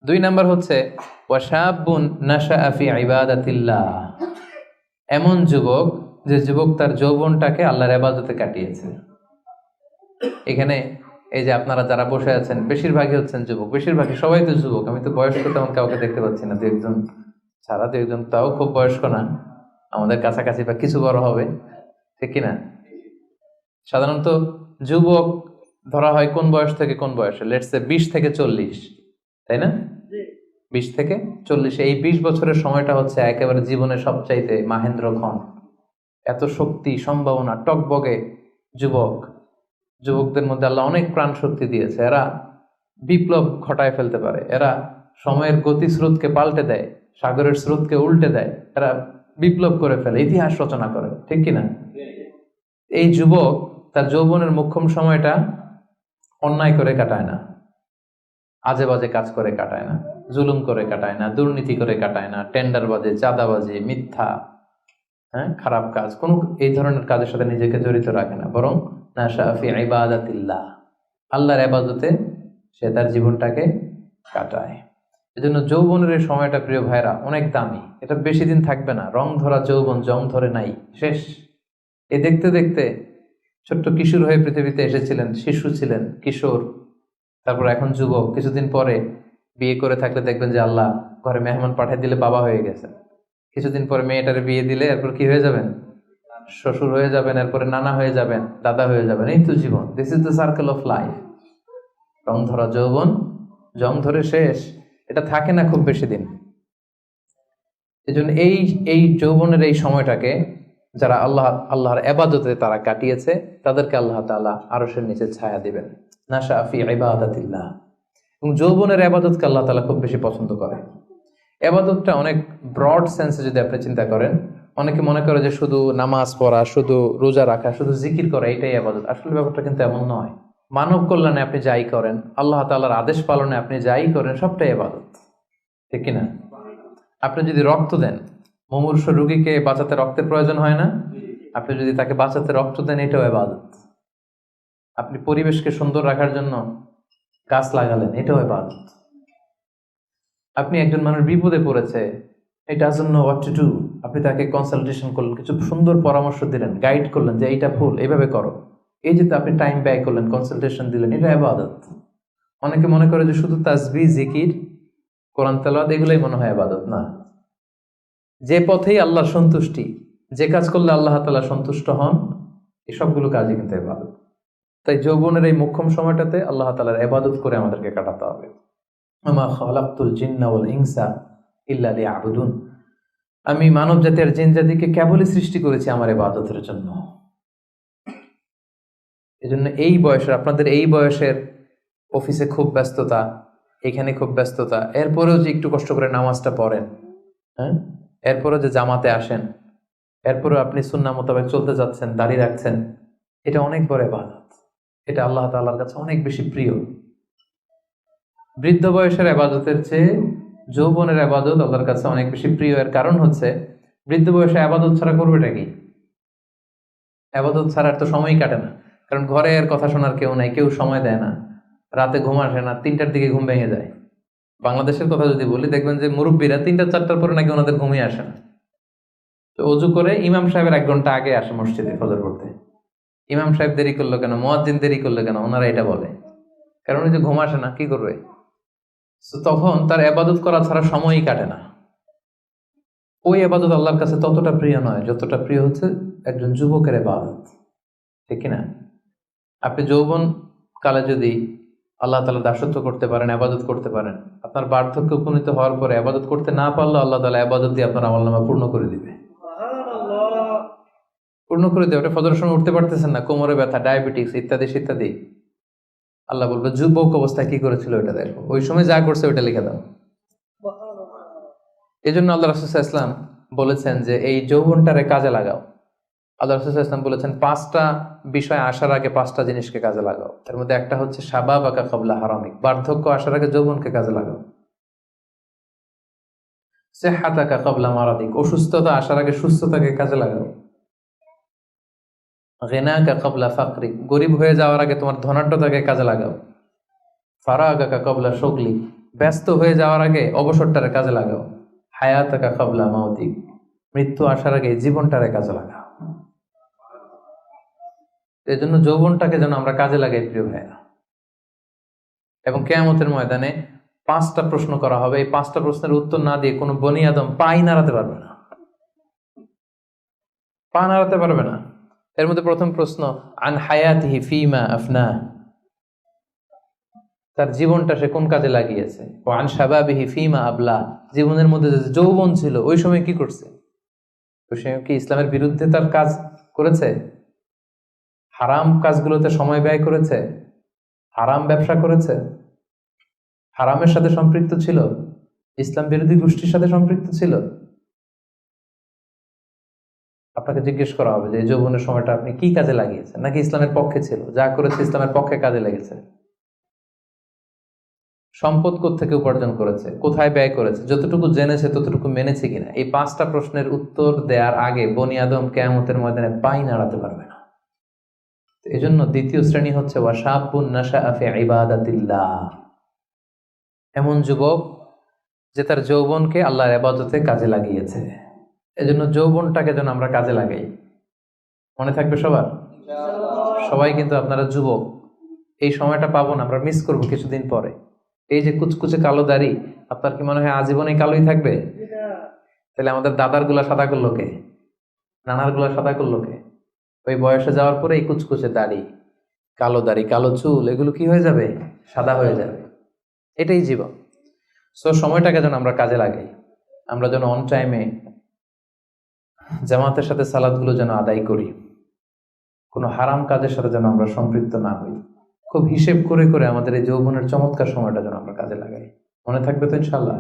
দুই নাম্বার হচ্ছে ওয়াশাবুন নাশাআ ফি ইবাদাতিল্লাহ, এমন যুবক যে যুবক তার যৌবনটাকে আল্লাহর ইবাদতে কাটিয়েছে। এখানে এই যে আপনারা যারা বসে আছেন বেশিরভাগই হচ্ছেন যুবক, বেশিরভাগই সবাই তো যুবক। আমি তো বয়স্ক তেমন কাউকে দেখতে পাচ্ছি না, দু একজন ছাড়া, দু একজন তাও খুব বয়স্ক না, আমাদের কাছাকাছি বা কিছু বড় হবে, ঠিক কিনা? সাধারণত যুবক ধরা হয় কোন বয়স থেকে কোন বয়সে? লেটস সে 20 থেকে 40, তাই না? 20 থেকে 40, এই 20 বছরের সময়টা হচ্ছে একেবারে জীবনের সবচাইতে মাহেন্দ্র ক্ষণ। এত শক্তি, সম্ভাবনা, টকবগে যুবক। যুবকদের মধ্যে আল্লাহ অনেক প্রাণ শক্তি দিয়েছে। এরা বিপ্লব ঘটায় ফেলতে পারে, এরা সময়ের গতি স্রোতকে পাল্টে দেয়, সাগরের স্রোতকে উল্টে দেয়, এরা বিপ্লব করে ফেলে, ইতিহাস রচনা করে, ঠিক কিনা? এই যুবক তার যৌবনের মোক্ষম সময়টা অন্যায় করে কাটায় না, আজে বাজে কাজ করে কাটায় না, জুলুম করে কাটায় না, দুর্নীতি করে কাটায় না, টেন্ডারবাজি, চাঁদাবাজি, মিথ্যা, খারাপ কাজ, কোন এই ধরনের কাজের সাথে নিজেকে জড়িত রাখে না, বরং নাশা ফি ইবাদাতিল্লাহ, আল্লাহর ইবাদতে সে তার জীবনটাকে কাটায়। এজন্য যৌবনের এই সময়টা প্রিয় ভাইরা অনেক দামি, এটা বেশি দিন থাকবে না। রং ধরা যৌবন জং ধরে নাই, শেষ। এ দেখতে দেখতে ছোট্ট কিশোর হয়ে পৃথিবীতে এসেছিলেন, শিশু ছিলেন, কিশোর, তারপর এখন যুবক, কিছুদিন পরে বিয়ে করে থাকলে দেখবেন যে আল্লাহ ঘরে মেহমান পাঠিয়ে দিলে বাবা হয়ে গেছেন। কিছুদিন পরে মেয়েটারে বিয়ে দিলে এরপর কি হয়ে যাবেন? শ্বশুর হয়ে যাবেন, এরপরে নানা হয়ে যাবেন, দাদা হয়ে যাবেন। এই তো জীবন, this is the circle of life. রং ধরা যৌবন জং ধরে শেষ, এটা থাকে না খুব বেশি দিন। এই জন্য এই যৌবনের এই সময়টাকে যারা আল্লাহর ইবাদতে তারা কাটিয়েছে, তাদেরকে আল্লাহ তাআলা আরশের নিচে ছায়া দিবেন। নাশা ফি ইবাদাতিল্লাহ। এবং যৌবনের ইবাদতকে আল্লাহ তাআলা খুব বেশি পছন্দ করে। ইবাদতটা অনেক ব্রড সেন্সে যদি আপনি চিন্তা করেন, অনেকে মনে করে যে শুধু নামাজ পড়া, শুধু রোজা রাখা, শুধু জিকির করা এটাই ইবাদত। আসলে ব্যাপারটা কিন্তু এমন নয়। মানব কল্যাণে আপনি যাই করেন, আল্লাহ তাআলার আদেশ পালনে আপনি যাই করেন, সবটাই ইবাদত, ঠিক কিনা? আপনি যদি রক্ত দেন, মুমূর্ষ রোগীকে বাঁচাতে রক্তের প্রয়োজন হয় না? আপনি যদি তাকে বাঁচাতে রক্ত দেন, এটাও ইবাদত। আপনি পরিবেশকে সুন্দর রাখার জন্য গাছ লাগালেন, এটাও ইবাদত। আপনি একজন মানুষ বিপদে পড়েছে, it doesn't know what to do, আপনি তাকে কনসালটেশন করলেন, কিছু সুন্দর পরামর্শ দিলেন, গাইড করলেন যে এইটা ভুল, এইভাবে করো, এই যে আপনি টাইম ব্যয় করলেন, কনসালটেশন দিলেন, এটা ইবাদত। অনেকে মনে করে যে শুধু তাসবিহ, জিকির, কোরআন তেলাওয়াত এগুলোই মনে হয় ইবাদত। না, যে পথেই আল্লাহর সন্তুষ্টি, যে কাজ করলে আল্লাহ তাআলা সন্তুষ্ট হন, এই সবগুলো কাজই কিন্তু ইবাদত। তাই যৌবনের এই মোক্ষম সময়টাতে আল্লাহ তাআলার ইবাদত করে আমাদেরকে কাটাতে হবে। আমা খালাকতুল জিন্না ওয়াল ইনসা ইল্লা লিয়াবুদুন, আমি মানব জাতি আর জিন জাতিকে কেবলই সৃষ্টি করেছি আমার ইবাদতের জন্য। এজন্য এই বয়সের, আপনাদের এই বয়সের অফিসে খুব ব্যস্ততা, এখানে খুব ব্যস্ততা, এরপরেও যে একটু কষ্ট করে নামাজটা পড়েন, এরপরেও যে জামাতে আসেন, এরপরেও আপনি সুন্নাহ মোতাবেক চলতে যাচ্ছেন, দাড়ি রাখছেন, এটা অনেক বড় ইবাদত। এটা আল্লাহ তাআলার কাছে অনেক বেশি প্রিয়। বৃদ্ধ বয়সের ইবাদতের চেয়ে যৌবনের ইবাদত আল্লাহর কাছে অনেক বেশি প্রিয়। এর কারণ হচ্ছে, বৃদ্ধ বয়সে ইবাদত ছাড়া করবেটা কি? ইবাদত ছাড়া তো সময়ই কাটে না, কারণ ঘরে এর কথা শোনার কেউ নাই, কেউ সময় দেয় না, রাতে ঘুম আসে না, 3টার দিকে ঘুম ভেঙে যায়। বাংলাদেশের কথা যদি বলি, দেখবেন যে মুরব্বীরা 3টা-4টার পরে নাকি ওনাদের ঘুমিয়ে আসে না। তো অজু করে ইমাম সাহেবের 1 ঘন্টা আগে আসে মসজিদে ফজর পড়তে। ইমাম সাহেব দেরি করলো কেন, মুয়াজ্জিন দেরি করলো কেন, ওনারা এটা বলে, কারণ ওই যে ঘুম আসে না, কি করবে? তখন তার ইবাদত করা ছাড়া সময়ই কাটে না। ওই ইবাদত আল্লাহর কাছে ততটা প্রিয় নয় যতটা প্রিয় হচ্ছে একজন যুবকের ইবাদত, ঠিক কিনা? আপনি যৌবন কালে যদি আল্লাহ তাআলা দাসত্ব করতে পারেন, ইবাদত করতে পারেন, আপনার বার্ধক্যে উপনীত হওয়ার পরে ইবাদত করতে না পারলে আল্লাহ তাআলা ইবাদত দিয়ে আপনার আমলনামা পূর্ণ করে দিবে। পূর্ণ করে দেবে। ওটা ফজরের সময় উঠতে পারতেছেন না, কোমরে ব্যথা, ডায়াবেটিস ইত্যাদি ইত্যাদি, আল্লাহ বলবে যুবক অবস্থায় কি করেছিল ওটা দেখো, ওই সময় যা করছে ওটা লিখে দাও। এই জন্য আল্লাহ রাসূল সাল্লাল্লাহু আলাইহি ওয়াসাল্লাম বলেছেন যে এই যৌবনটারে কাজে লাগাও। আল্লাহ রাসূল সাল্লাল্লাহু আলাইহি ওয়াসাল্লাম বলেছেন 5টা বিষয় আসার আগে 5টা জিনিসকে কাজে লাগাও। এর মধ্যে একটা হচ্ছে শাবাবাকা ক্বাবলা হারামিক, বার্ধক্য আসার আগে যৌবনকে কাজে লাগাও। সিহহাতাকা ক্বাবলা মারাদিক, অসুস্থতা আসার আগে সুস্থতাকে কাজে লাগাও। গিনাকা ক্বাবলা ফাকরিক, গরিব হয়ে যাওয়ার আগে তোমার ধনাঢ্যতাকে কাজে লাগাও। ফারাগাকা ক্বাবলা শুগলিক, ব্যস্ত হয়ে যাওয়ার আগে অবসরটারে কাজে লাগাও। হায়াতাকা কাবলা মাউতিক, মৃত্যু আসার আগে জীবনটারে কাজে লাগাও। এই জন্য যৌবনটাকে যেন আমরা কাজে লাগাই প্রিয় ভাইয়া। এবং কিয়ামতের ময়দানে 5টা প্রশ্ন করা হবে। এই 5টা প্রশ্নের উত্তর না দিয়ে কোনো বনি আদম পাই নাড়াতে পারবে না, পা নাড়াতে পারবে না। এর মধ্যে প্রথম প্রশ্ন, আন হায়াতিহি ফিমা আফনা, তার জীবনটা সে কোন কাজে লাগিয়েছে। ও আন শাবাবিহি ফিমা আবলা, জীবনের মধ্যে যে যৌবন ছিল ওই সময় কি করছে। ওই সময় কি ইসলামের বিরুদ্ধে তার কাজ করেছে, হারাম কাজগুলোতে সময় ব্যয় করেছে, হারাম ব্যবসা করেছে, হারামের সাথে সম্পৃক্ত ছিল, ইসলাম বিরোধী গোষ্ঠীর সাথে সম্পৃক্ত ছিল। আপনাকে জিজ্ঞেস করা হবে যে এই যৌবনের সময়টা আপনি কি কাজে লাগিয়েছেন, নাকি ইসলামের পক্ষে ছিল, যা করেছে ইসলামের পক্ষে কাজে লেগেছে। সম্পদ কোত্থেকে উপার্জন করেছে, কোথায় ব্যয় করেছে, যতটুকু জেনেছে ততটুকু মেনেছে কিনা। এই 5টা প্রশ্নের উত্তর দেওয়ার আগে বনি আদম কিয়ামতের ময়দানে পাই নাড়াতে পারবে না। এই জন্য দ্বিতীয় শ্রেণী হচ্ছে ওয়াশাবুন নাশাআ ফি ইবাদাতিল্লাহ, এমন যুবক যে তার যৌবনকে আল্লাহর ইবাদতে কাজে লাগিয়েছে। এজন্য যৌবনটাকে যেন আমরা কাজে লাগাই। মনে থাকবে সবার, সবাই কিন্তু আপনারা যুবক, এই সময়টা পাবো না, আমরা মিস করবো কিছুদিন পরে। এই যে কুচকুচে কালো দাড়ি, আপনার কি মনে হয় আজীবন এই কালোই থাকবে? তাহলে আমাদের দাদার গুলা সাদা করলো কে, নানার গুলা সাদা করলো কে? ওই বয়সে যাওয়ার পরে এই কুচকুচে দাড়ি, কালো দাড়ি, কালো চুল, এগুলো কি হয়ে যাবে? সাদা হয়ে যাবে। এটাই জীবন। সো সময়টাকে যেন আমরা কাজে লাগাই। আমরা যেন অন টাইমে জামাতের সাথে সালাদগুলো যেন আদায় করি, কোনো হারাম কাজের সাথে যেন আমরা সম্পৃক্ত না হই। খুব হিসেব করে করে আমাদের এই যৌবনের চমৎকার সময়টা যেন আমরা কাজে লাগাই। মনে থাকবে তো ইনশাআল্লাহ?